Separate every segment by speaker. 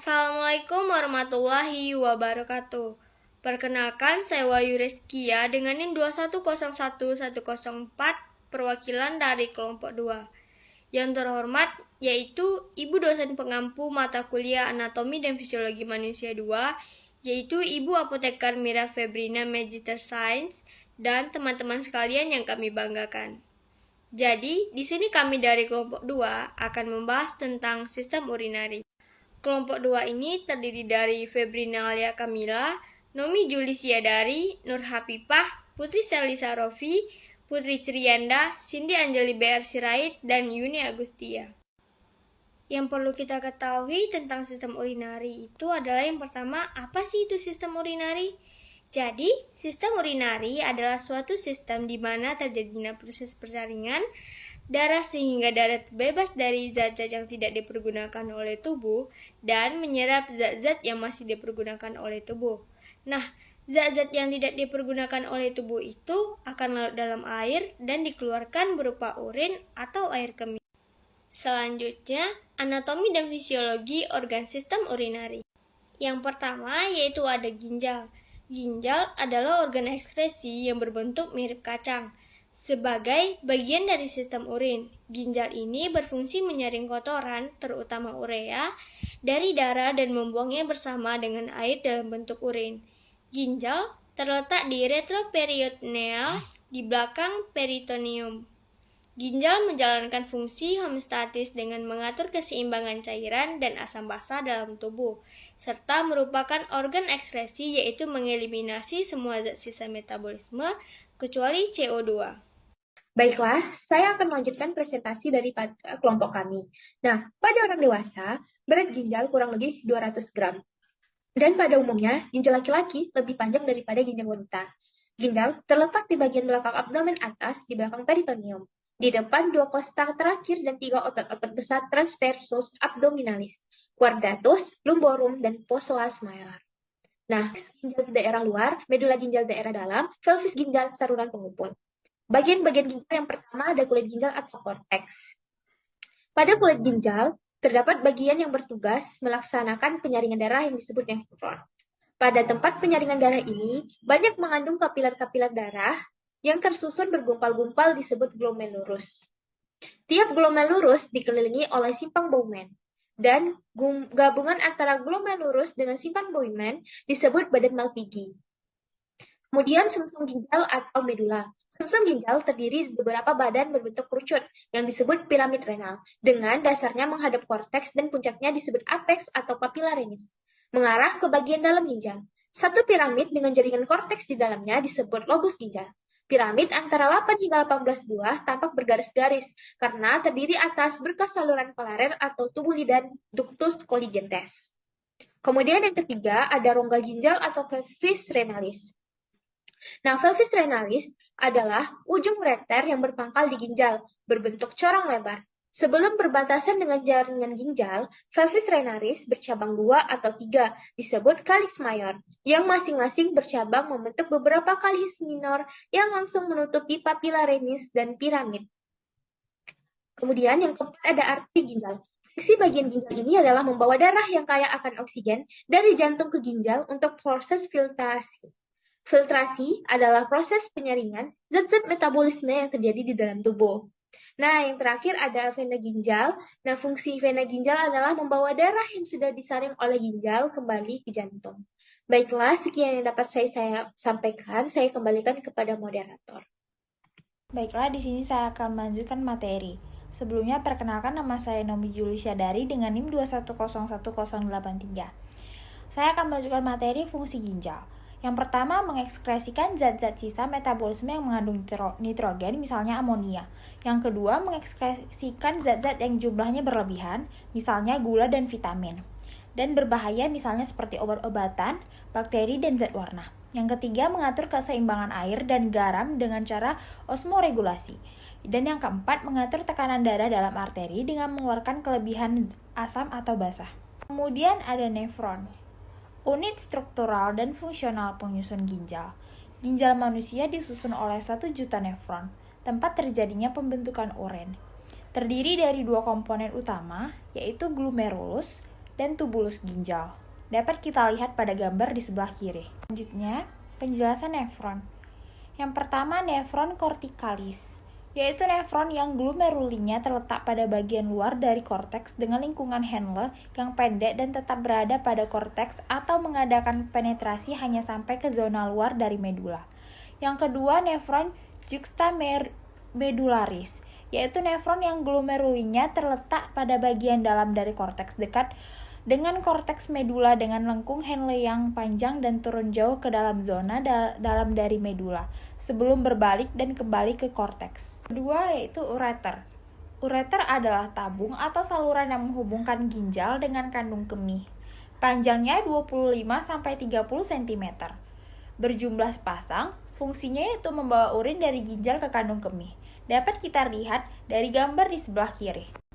Speaker 1: Assalamualaikum warahmatullahi wabarakatuh. Perkenalkan, saya Wahyu Reskia dengan NIM 2101104 perwakilan dari kelompok 2. Yang terhormat yaitu Ibu dosen pengampu mata kuliah Anatomi dan Fisiologi Manusia 2, yaitu Ibu Apoteker Mira Febrina Magister Science, dan teman-teman sekalian yang kami banggakan. Jadi, di sini kami dari kelompok 2 akan membahas tentang sistem urinari. Kelompok 2 ini terdiri dari Febrina Alia Kamila, Nomi Julisia Dari, Nur Hapipah, Putri Selisa Rofi, Putri Criyanda, Cindy Anjali BR Sirait, dan Yuni Agustia. Yang perlu kita ketahui tentang sistem urinari itu adalah yang pertama, apa sih itu sistem urinari? Jadi, sistem urinari adalah suatu sistem di mana terjadinya proses persaringan darah sehingga darah terbebas dari zat-zat yang tidak dipergunakan oleh tubuh dan menyerap zat-zat yang masih dipergunakan oleh tubuh. Nah, zat-zat yang tidak dipergunakan oleh tubuh itu akan larut dalam air dan dikeluarkan berupa urin atau air kemih. Selanjutnya, anatomi dan fisiologi organ sistem urinari. Yang pertama yaitu ada ginjal. Ginjal adalah organ ekskresi yang berbentuk mirip kacang. Sebagai bagian dari sistem urin, ginjal ini berfungsi menyaring kotoran, terutama urea, dari darah dan membuangnya bersama dengan air dalam bentuk urin. Ginjal terletak di retroperitoneal di belakang peritoneum. Ginjal menjalankan fungsi homeostatis dengan mengatur keseimbangan cairan dan asam basa dalam tubuh, serta merupakan organ ekskresi yaitu mengeliminasi semua zat sisa metabolisme kecuali CO2.
Speaker 2: Baiklah, saya akan melanjutkan presentasi dari kelompok kami. Nah, pada orang dewasa, berat ginjal kurang lebih 200 gram. Dan pada umumnya, ginjal laki-laki lebih panjang daripada ginjal wanita. Ginjal terletak di bagian belakang abdomen atas, di belakang peritoneum. Di depan 2 kosta terakhir dan 3 otot-otot besar transversus abdominalis, quadratus, lumborum, dan psoas malar. Nah, ginjal daerah luar, medula ginjal daerah dalam, pelvis ginjal, saluran pengumpul. Bagian-bagian ginjal yang pertama ada kulit ginjal atau korteks. Pada kulit ginjal, terdapat bagian yang bertugas melaksanakan penyaringan darah yang disebut nefron. Pada tempat penyaringan darah ini, banyak mengandung kapiler-kapiler darah yang tersusun bergumpal-gumpal disebut glomerulus. Tiap glomerulus dikelilingi oleh simpang Bowman. Dan gabungan antara glomerulus dengan simpang Bowman disebut badan Malpighi. Kemudian sumsum ginjal atau medula. Sumsum ginjal terdiri dari beberapa badan berbentuk kerucut yang disebut piramid renal, dengan dasarnya menghadap korteks dan puncaknya disebut apex atau papilla renis, mengarah ke bagian dalam ginjal. Satu piramid dengan jaringan korteks di dalamnya disebut lobus ginjal. Piramid antara 8 hingga 18 buah tampak bergaris-garis karena terdiri atas berkas saluran palarer atau tubuli dan ductus colligentes. Kemudian yang ketiga ada rongga ginjal atau pelvis renalis. Nah, pelvis renalis adalah ujung ureter yang berpangkal di ginjal, berbentuk corong lebar. Sebelum berbatasan dengan jaringan ginjal, pelvis renalis bercabang 2 atau 3, disebut calyx mayor, yang masing-masing bercabang membentuk beberapa calyx minor yang langsung menutupi papilla renis dan piramid. Kemudian yang keempat ada arteri ginjal. Fungsi bagian ginjal ini adalah membawa darah yang kaya akan oksigen dari jantung ke ginjal untuk proses filtrasi. Filtrasi adalah proses penyaringan zat-zat metabolisme yang terjadi di dalam tubuh. Nah, yang terakhir ada vena ginjal. Nah, fungsi vena ginjal adalah membawa darah yang sudah disaring oleh ginjal kembali ke jantung. Baiklah, sekian yang dapat saya sampaikan. Saya kembalikan kepada moderator.
Speaker 3: Baiklah, di sini saya akan melanjutkan materi. Sebelumnya, perkenalkan nama saya Nomi Julisia Dari dengan NIM 2101083. Saya akan melanjutkan materi fungsi ginjal. Yang pertama, mengekskresikan zat-zat sisa metabolisme yang mengandung nitrogen, misalnya amonia. Yang kedua, mengekskresikan zat-zat yang jumlahnya berlebihan, misalnya gula dan vitamin. Dan berbahaya misalnya seperti obat-obatan, bakteri, dan zat warna. Yang ketiga, mengatur keseimbangan air dan garam dengan cara osmoregulasi. Dan yang keempat, mengatur tekanan darah dalam arteri dengan mengeluarkan kelebihan asam atau basah. Kemudian ada nefron. Unit struktural dan fungsional penyusun ginjal. Ginjal manusia disusun oleh 1 juta nefron, tempat terjadinya pembentukan urin. Terdiri dari 2 komponen utama, yaitu glomerulus dan tubulus ginjal. Dapat kita lihat pada gambar di sebelah kiri. Selanjutnya, penjelasan nefron. Yang pertama, nefron corticalis, yaitu nefron yang glomerulinya terletak pada bagian luar dari korteks dengan lingkungan Henle yang pendek dan tetap berada pada korteks atau mengadakan penetrasi hanya sampai ke zona luar dari medula. Yang kedua, nefron juxtamedularis, yaitu nefron yang glomerulinya terletak pada bagian dalam dari korteks dekat dengan korteks medula dengan lengkung Henle yang panjang dan turun jauh ke dalam zona dalam dari medula sebelum berbalik dan kembali ke korteks. Kedua yaitu ureter. Ureter adalah tabung atau saluran yang menghubungkan ginjal dengan kandung kemih. Panjangnya 25-30 cm. Berjumlah sepasang, fungsinya yaitu membawa urin dari ginjal ke kandung kemih. Dapat kita lihat dari gambar di sebelah kiri.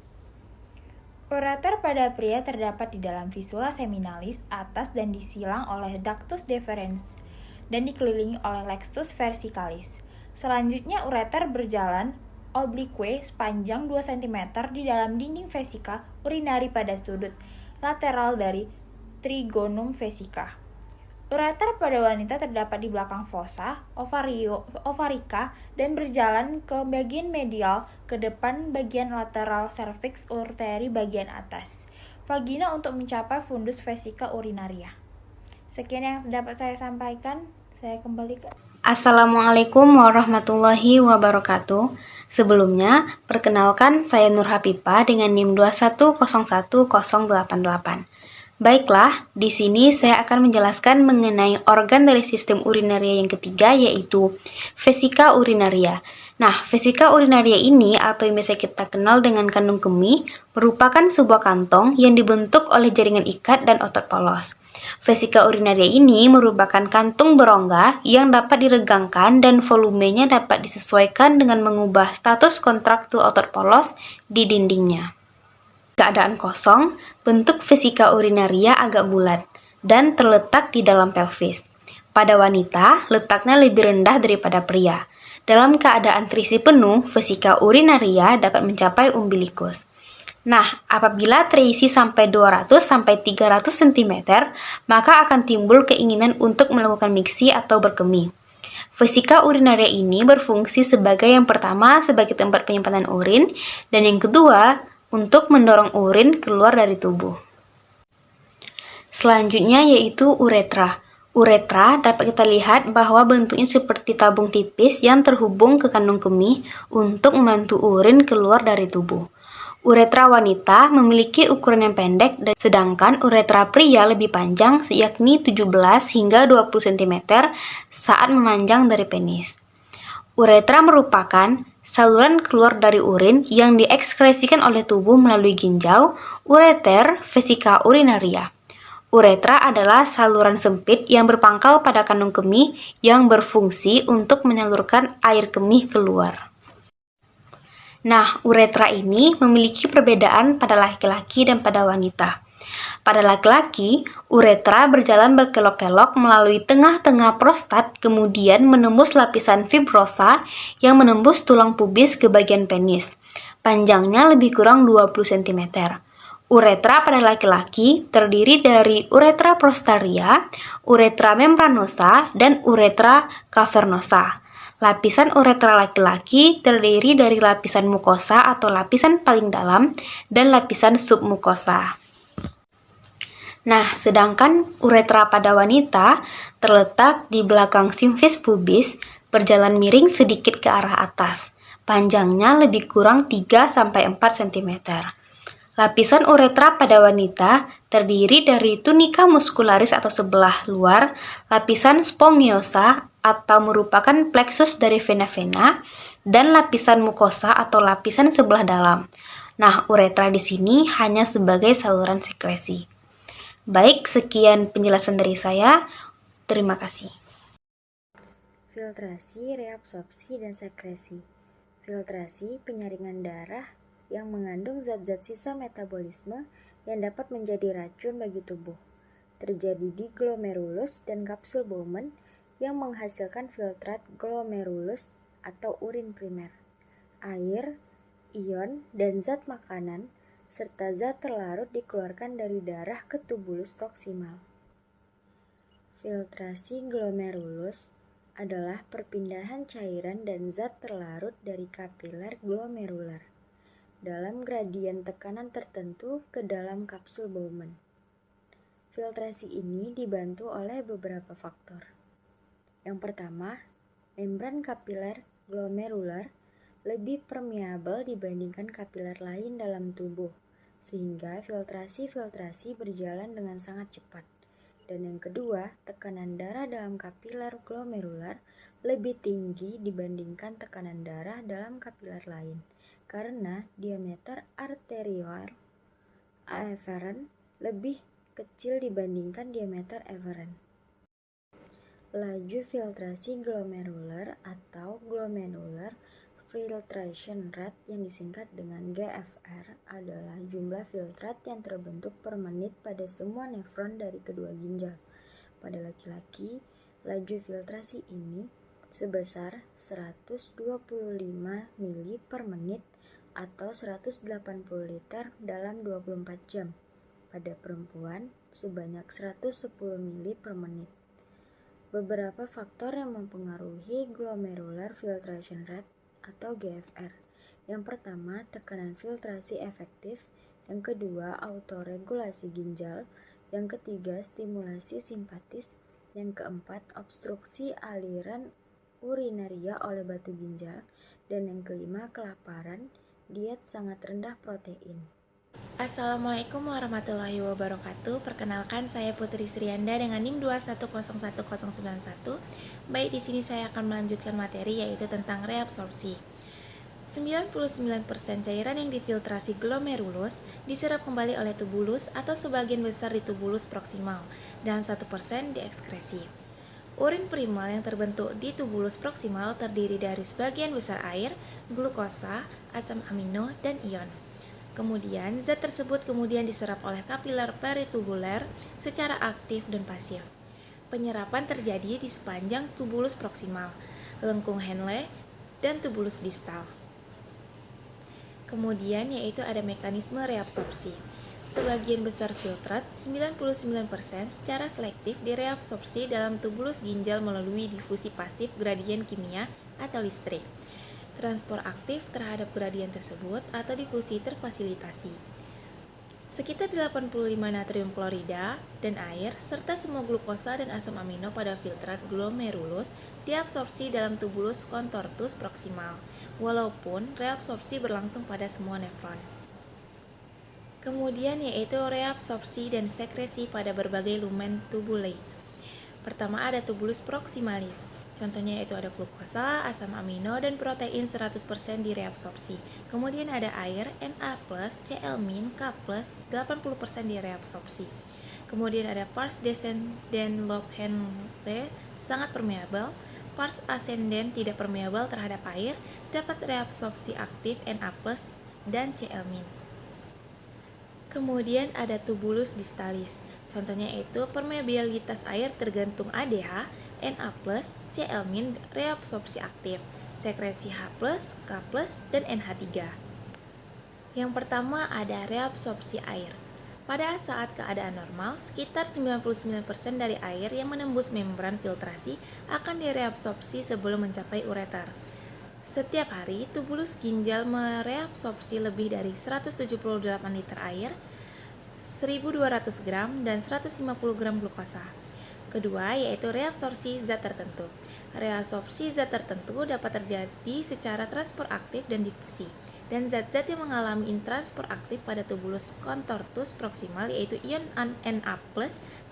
Speaker 3: Ureter pada pria terdapat di dalam visula seminalis atas dan disilang oleh ductus deferens dan dikelilingi oleh plexus versicalis. Selanjutnya ureter berjalan oblique sepanjang 2 cm di dalam dinding vesika urinari pada sudut lateral dari trigonum vesica. Ureter pada wanita terdapat di belakang fossa, ovarika, dan berjalan ke bagian medial ke depan bagian lateral cervix urteri bagian atas, vagina untuk mencapai fundus vesica urinaria. Sekian yang dapat saya sampaikan, saya kembali ke...
Speaker 4: Assalamualaikum warahmatullahi wabarakatuh. Sebelumnya, perkenalkan saya Nur Hapipa dengan NIM 2101088. Baiklah, di sini saya akan menjelaskan mengenai organ dari sistem urinaria yang ketiga, yaitu vesika urinaria. Nah, vesika urinaria ini atau yang biasa kita kenal dengan kandung kemih merupakan sebuah kantong yang dibentuk oleh jaringan ikat dan otot polos. Vesika urinaria ini merupakan kantung berongga yang dapat diregangkan dan volumenya dapat disesuaikan dengan mengubah status kontraktil otot polos di dindingnya. Keadaan kosong, bentuk vesika urinaria agak bulat dan terletak di dalam pelvis. Pada wanita, letaknya lebih rendah daripada pria. Dalam keadaan terisi penuh, vesika urinaria dapat mencapai umbilikus. Nah, apabila terisi sampai 200-300 cm, maka akan timbul keinginan untuk melakukan miksi atau berkemih. Vesika urinaria ini berfungsi sebagai yang pertama sebagai tempat penyimpanan urin, dan yang kedua untuk mendorong urin keluar dari tubuh. Selanjutnya yaitu uretra. Uretra dapat kita lihat bahwa bentuknya seperti tabung tipis yang terhubung ke kandung kemih untuk membantu urin keluar dari tubuh. Uretra wanita memiliki ukuran yang pendek, sedangkan uretra pria lebih panjang, yakni 17 hingga 20 cm saat memanjang dari penis. Uretra merupakan saluran keluar dari urin yang diekskresikan oleh tubuh melalui ginjal, ureter, vesika urinaria. Uretra adalah saluran sempit yang berpangkal pada kandung kemih yang berfungsi untuk menyalurkan air kemih keluar. Nah, uretra ini memiliki perbedaan pada laki-laki dan pada wanita. Pada laki-laki, uretra berjalan berkelok-kelok melalui tengah-tengah prostat, kemudian menembus lapisan fibrosa yang menembus tulang pubis ke bagian penis. Panjangnya lebih kurang 20 cm. Uretra pada laki-laki terdiri dari uretra prostaria, uretra membranosa, dan uretra cavernosa. Lapisan uretra laki-laki terdiri dari lapisan mukosa atau lapisan paling dalam dan lapisan submukosa. Nah, sedangkan uretra pada wanita terletak di belakang simfis pubis, berjalan miring sedikit ke arah atas. Panjangnya lebih kurang 3-4 cm. Lapisan uretra pada wanita terdiri dari tunika muscularis atau sebelah luar, lapisan spongiosa atau merupakan plexus dari vena-vena, dan lapisan mukosa atau lapisan sebelah dalam. Nah, uretra di sini hanya sebagai saluran sekresi. Baik, sekian penjelasan dari saya. Terima kasih.
Speaker 5: Filtrasi, reabsorpsi, dan sekresi. Filtrasi, penyaringan darah yang mengandung zat-zat sisa metabolisme yang dapat menjadi racun bagi tubuh. Terjadi di glomerulus dan kapsul Bowman yang menghasilkan filtrat glomerulus atau urin primer. Air, ion, dan zat makanan serta zat terlarut dikeluarkan dari darah ke tubulus proksimal. Filtrasi glomerulus adalah perpindahan cairan dan zat terlarut dari kapiler glomerular dalam gradien tekanan tertentu ke dalam kapsul Bowman. Filtrasi ini dibantu oleh beberapa faktor. Yang pertama, membran kapiler glomerular lebih permeabel dibandingkan kapiler lain dalam tubuh, sehingga filtrasi berjalan dengan sangat cepat. Dan yang kedua, tekanan darah dalam kapiler glomerular lebih tinggi dibandingkan tekanan darah dalam kapiler lain, karena diameter arterial efferent lebih kecil dibandingkan diameter efferent. Laju filtrasi glomerular atau glomerular filtration rate yang disingkat dengan GFR adalah jumlah filtrat yang terbentuk per menit pada semua nefron dari kedua ginjal. Pada laki-laki, laju filtrasi ini sebesar 125 mili per menit atau 180 liter dalam 24 jam. Pada perempuan, sebanyak 110 mili per menit. Beberapa faktor yang mempengaruhi glomerular filtration rate atau GFR. Yang pertama, tekanan filtrasi efektif. Yang kedua, autoregulasi ginjal. Yang ketiga, stimulasi simpatis. Yang keempat, obstruksi aliran urinaria oleh batu ginjal. Dan yang kelima, kelaparan, diet sangat rendah protein.
Speaker 6: Assalamualaikum warahmatullahi wabarakatuh. Perkenalkan, saya Putri Srianda dengan NIM 2101091. Baik, di sini saya akan melanjutkan materi yaitu tentang reabsorpsi. 99% cairan yang difiltrasi glomerulus diserap kembali oleh tubulus atau sebagian besar di tubulus proksimal dan 1% diekskresi. Urin primal yang terbentuk di tubulus proksimal terdiri dari sebagian besar air, glukosa, asam amino, dan ion. Kemudian, zat tersebut kemudian diserap oleh kapiler peritubuler secara aktif dan pasif. Penyerapan terjadi di sepanjang tubulus proksimal, lengkung Henle, dan tubulus distal. Kemudian yaitu ada mekanisme reabsorpsi. Sebagian besar filtrat, 99% secara selektif direabsorpsi dalam tubulus ginjal melalui difusi pasif gradien kimia atau listrik. Transport aktif terhadap gradien tersebut atau difusi terfasilitasi. Sekitar 85 natrium klorida dan air serta semua glukosa dan asam amino pada filtrat glomerulus diabsorpsi dalam tubulus contortus proksimal, walaupun reabsorpsi berlangsung pada semua nefron. Kemudian yaitu reabsorpsi dan sekresi pada berbagai lumen tubuli. Pertama ada tubulus proximalis. Contohnya yaitu ada glukosa, asam amino, dan protein 100% direabsorpsi. Kemudian ada air, Na+, Cl-, K+, 80% direabsorpsi. Kemudian ada pars descendens lobe Henle, sangat permeabel. Pars ascendens tidak permeabel terhadap air, dapat reabsorpsi aktif Na+, dan Cl-. Kemudian ada tubulus distalis. Contohnya yaitu permeabilitas air tergantung ADH, Na+, Cl-, reabsorpsi aktif, sekresi H+, K+, dan NH3. Yang pertama ada reabsorpsi air. Pada saat keadaan normal, sekitar 99% dari air yang menembus membran filtrasi akan direabsorpsi sebelum mencapai ureter. Setiap hari, tubulus ginjal mereabsorpsi lebih dari 178 liter air, 1.200 gram, dan 150 gram glukosa. Kedua, yaitu reabsorpsi zat tertentu. Reabsorpsi zat tertentu dapat terjadi secara transport aktif dan difusi. Dan zat-zat yang mengalami intransport aktif pada tubulus contortus proksimal yaitu ion Na+,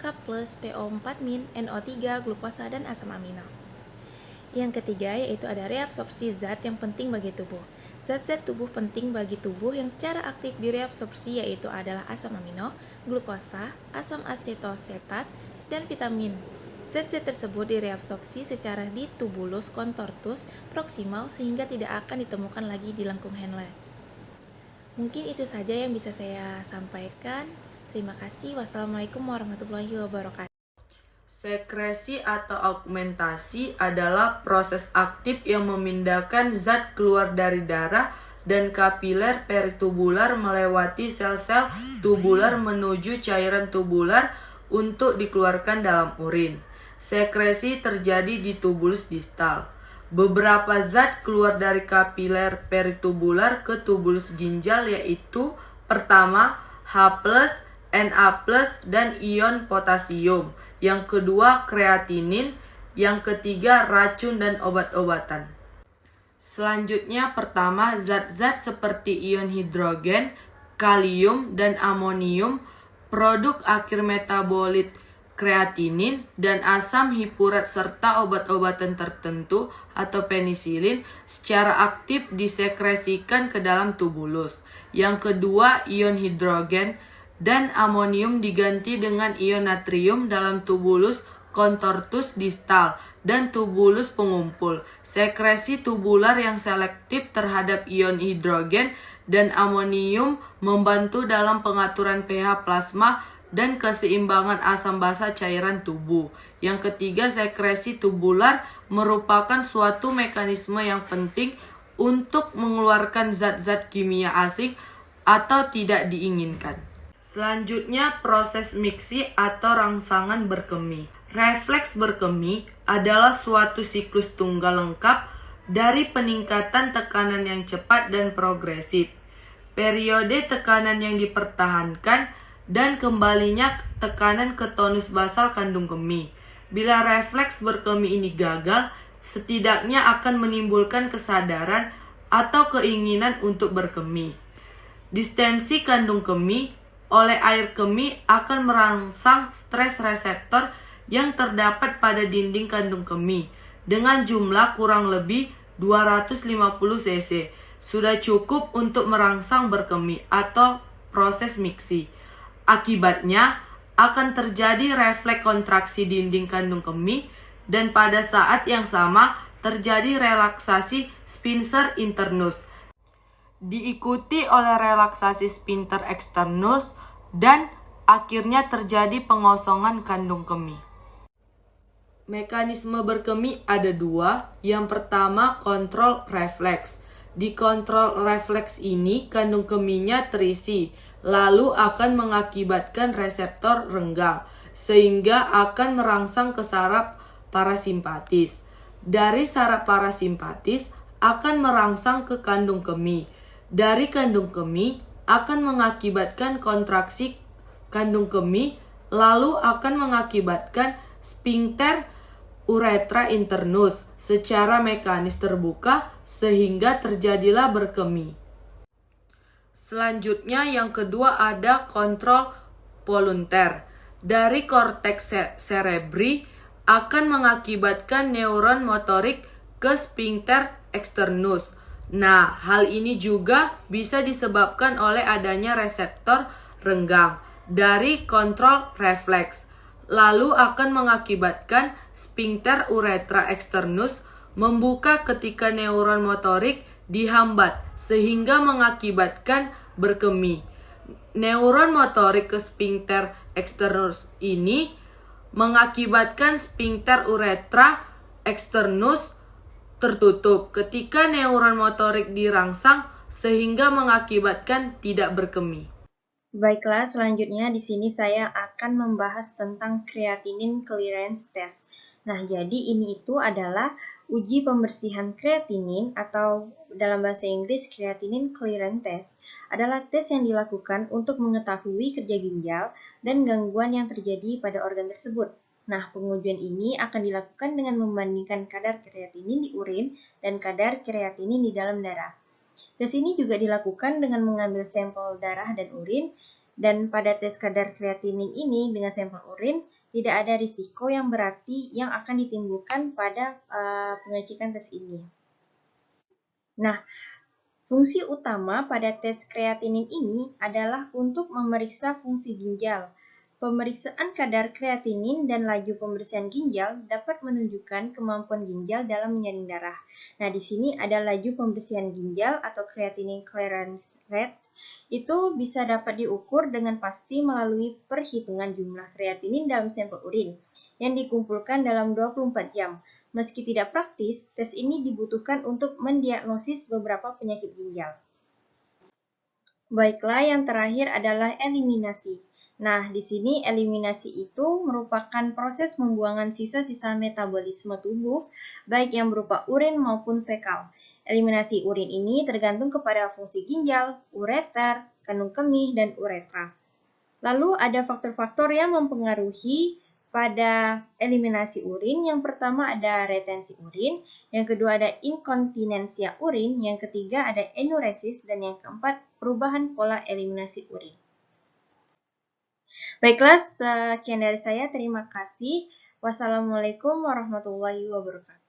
Speaker 6: K+, PO4-, NO3, glukosa, dan asam amino. Yang ketiga, yaitu ada reabsorpsi zat yang penting bagi tubuh. Zat-zat tubuh penting bagi tubuh yang secara aktif direabsorpsi yaitu adalah asam amino, glukosa, asam asetosetat, dan vitamin. Zat-zat tersebut direabsorpsi secara di tubulus contortus proksimal sehingga tidak akan ditemukan lagi di lengkung Henle. Mungkin itu saja yang bisa saya sampaikan. Terima kasih. Wassalamualaikum warahmatullahi wabarakatuh.
Speaker 7: Sekresi atau augmentasi adalah proses aktif yang memindahkan zat keluar dari darah dan kapiler peritubular melewati sel-sel tubular menuju cairan tubular untuk dikeluarkan dalam urin. Sekresi terjadi di tubulus distal. Beberapa zat keluar dari kapiler peritubular ke tubulus ginjal yaitu pertama H+, Na+, dan ion potasium. Yang kedua kreatinin, yang ketiga racun dan obat-obatan. Selanjutnya pertama zat-zat seperti ion hidrogen, kalium, dan amonium, produk akhir metabolit kreatinin, dan asam hipurat serta obat-obatan tertentu atau penisilin secara aktif disekresikan ke dalam tubulus. Yang kedua ion hidrogen dan amonium diganti dengan ion natrium dalam tubulus contortus distal dan tubulus pengumpul. Sekresi tubular yang selektif terhadap ion hidrogen dan amonium membantu dalam pengaturan pH plasma dan keseimbangan asam basa cairan tubuh. Yang ketiga, sekresi tubular merupakan suatu mekanisme yang penting untuk mengeluarkan zat-zat kimia asing atau tidak diinginkan. Selanjutnya, proses miksi atau rangsangan berkemi. Refleks berkemi adalah suatu siklus tunggal lengkap dari peningkatan tekanan yang cepat dan progresif, periode tekanan yang dipertahankan, dan kembalinya tekanan ke tonus basal kandung kemih. Bila refleks berkemi ini gagal, setidaknya akan menimbulkan kesadaran atau keinginan untuk berkemih. Distensi kandung kemih oleh air kemih akan merangsang stres reseptor yang terdapat pada dinding kandung kemih dengan jumlah kurang lebih 250 cc. Sudah cukup untuk merangsang berkemih atau proses miksi. Akibatnya akan terjadi refleks kontraksi dinding kandung kemih dan pada saat yang sama terjadi relaksasi sphincter internus diikuti oleh relaksasi sphincter externus dan akhirnya terjadi pengosongan kandung kemih. Mekanisme berkemih ada dua. Yang pertama, kontrol refleks. Di kontrol refleks ini, kandung kemihnya terisi, lalu akan mengakibatkan reseptor renggang, sehingga akan merangsang ke saraf parasimpatis. Dari saraf parasimpatis akan merangsang ke kandung kemih. Dari kandung kemih akan mengakibatkan kontraksi kandung kemih, lalu akan mengakibatkan sphincter uretra internus secara mekanis terbuka sehingga terjadilah berkemih. Selanjutnya yang kedua ada kontrol volunter. Dari korteks cerebri akan mengakibatkan neuron motorik ke sphincter externus. Nah, hal ini juga bisa disebabkan oleh adanya reseptor renggang dari kontrol refleks. Lalu akan mengakibatkan sphincter uretra externus membuka ketika neuron motorik dihambat sehingga mengakibatkan berkemih. Neuron motorik ke sphincter externus ini mengakibatkan sphincter uretra externus tertutup ketika neuron motorik dirangsang sehingga mengakibatkan tidak berkemih.
Speaker 3: Baiklah, selanjutnya di sini saya akan membahas tentang creatinine clearance test. Nah, jadi ini itu adalah uji pembersihan kreatinin atau dalam bahasa Inggris creatinine clearance test adalah tes yang dilakukan untuk mengetahui kerja ginjal dan gangguan yang terjadi pada organ tersebut. Nah, pengujian ini akan dilakukan dengan membandingkan kadar kreatinin di urin dan kadar kreatinin di dalam darah. Tes ini juga dilakukan dengan mengambil sampel darah dan urin, dan pada tes kadar kreatinin ini dengan sampel urin tidak ada risiko yang berarti yang akan ditimbulkan pada pengecekan tes ini. Nah, fungsi utama pada tes kreatinin ini adalah untuk memeriksa fungsi ginjal. Pemeriksaan kadar kreatinin dan laju pembersihan ginjal dapat menunjukkan kemampuan ginjal dalam menyaring darah. Nah, di sini ada laju pembersihan ginjal atau creatinine clearance rate. Itu bisa dapat diukur dengan pasti melalui perhitungan jumlah kreatinin dalam sampel urin yang dikumpulkan dalam 24 jam. Meski tidak praktis, tes ini dibutuhkan untuk mendiagnosis beberapa penyakit ginjal.
Speaker 8: Baiklah, yang terakhir adalah eliminasi. Nah, di sini eliminasi itu merupakan proses pembuangan sisa-sisa metabolisme tubuh, baik yang berupa urin maupun fekal. Eliminasi urin ini tergantung kepada fungsi ginjal, ureter, kandung kemih, dan uretra. Lalu ada faktor-faktor yang mempengaruhi pada eliminasi urin. Yang pertama ada retensi urin, yang kedua ada inkontinensia urin, yang ketiga ada enuresis, dan yang keempat perubahan pola eliminasi urin. Baiklah, sekian dari saya. Terima kasih. Wassalamualaikum warahmatullahi wabarakatuh.